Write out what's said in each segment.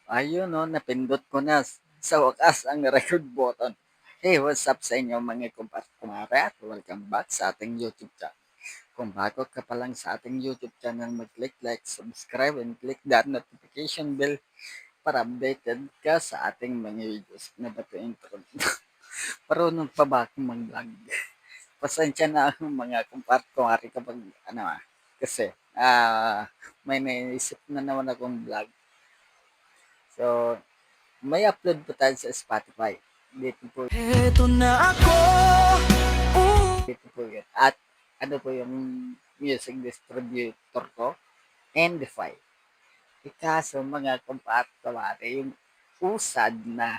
Ayun 'no, napindot ko na sa wakas ang record button. Hey, what's up sa inyo mga kumare at welcome back sa ating YouTube channel. Kung bago ka pa lang sa ating YouTube channel, mag-click like, subscribe, and click that notification bell para updated ka sa ating mga videos. Na ba ito intro? Marunong pa ba akong mag-vlog? Pasensya na ako mga kumare kapag kasi may naisip na naman akong vlog. So, may upload po tayo sa Spotify. Dito po, Heto na ako. dito po yun. At ano po yung music distributor ko? Endify. Ikaso mga kumare, yung usad na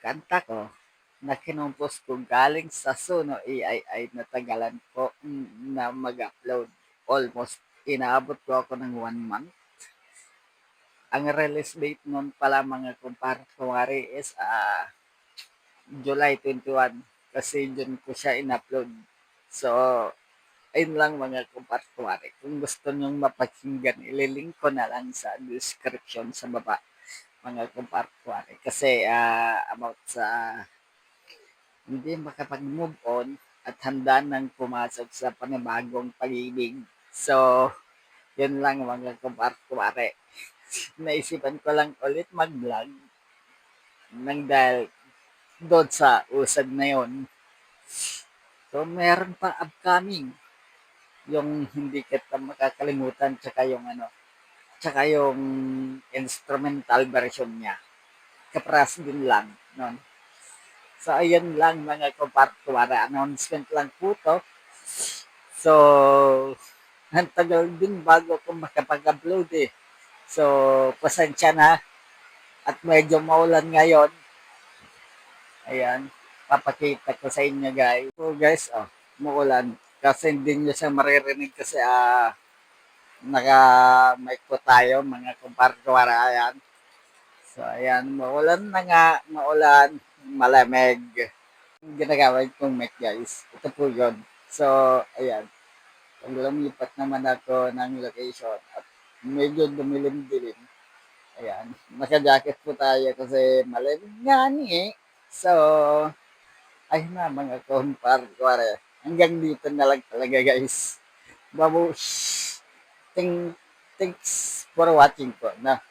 kanta ko na kinumpos ko galing sa Suno AI ay natagalan ko na mag-upload. Almost inaabot ko ako ng 1 month. Ang release date nun pala mga kumare is July 21 kasi dyan ko siya in-upload. So, ayun lang mga kumare. Kung gusto nyong mapakinggan, ililink ko na lang sa description sa baba mga kumare. Kasi about sa hindi makapag-move on at handa nang pumasok sa panibagong pag-ibig. So, yun lang mga kumare. Naisipan ko lang ulit mag-vlog nang dahil doon sa usad na yon. So, meron pa upcoming yung hindi kita makakalimutan tsaka yung instrumental version niya. Kapras din lang noon. So, ayan lang mga kumpare. Announcement lang po to. So, ang tagal din bago ako makapag-upload eh. So, pasensya na at medyo maulan ngayon. Ayan, papakita ko sa inyo guys. So guys, muulan. Kasi hindi nyo siya maririnig kasi naka-mic po tayo mga kumpare. Ayan. So ayan, maulan na nga, maulan, malamig. Ginagamit kong mic guys. Ito po yun. So ayan, lumipat naman ako ng location at medyo dumilim-dilim. Ayan, naka-jacket po tayo kasi malamig nga eh. So, ayun na mga kumpare. Hanggang dito na lang talaga guys. Babush! Thanks for watching po. Na.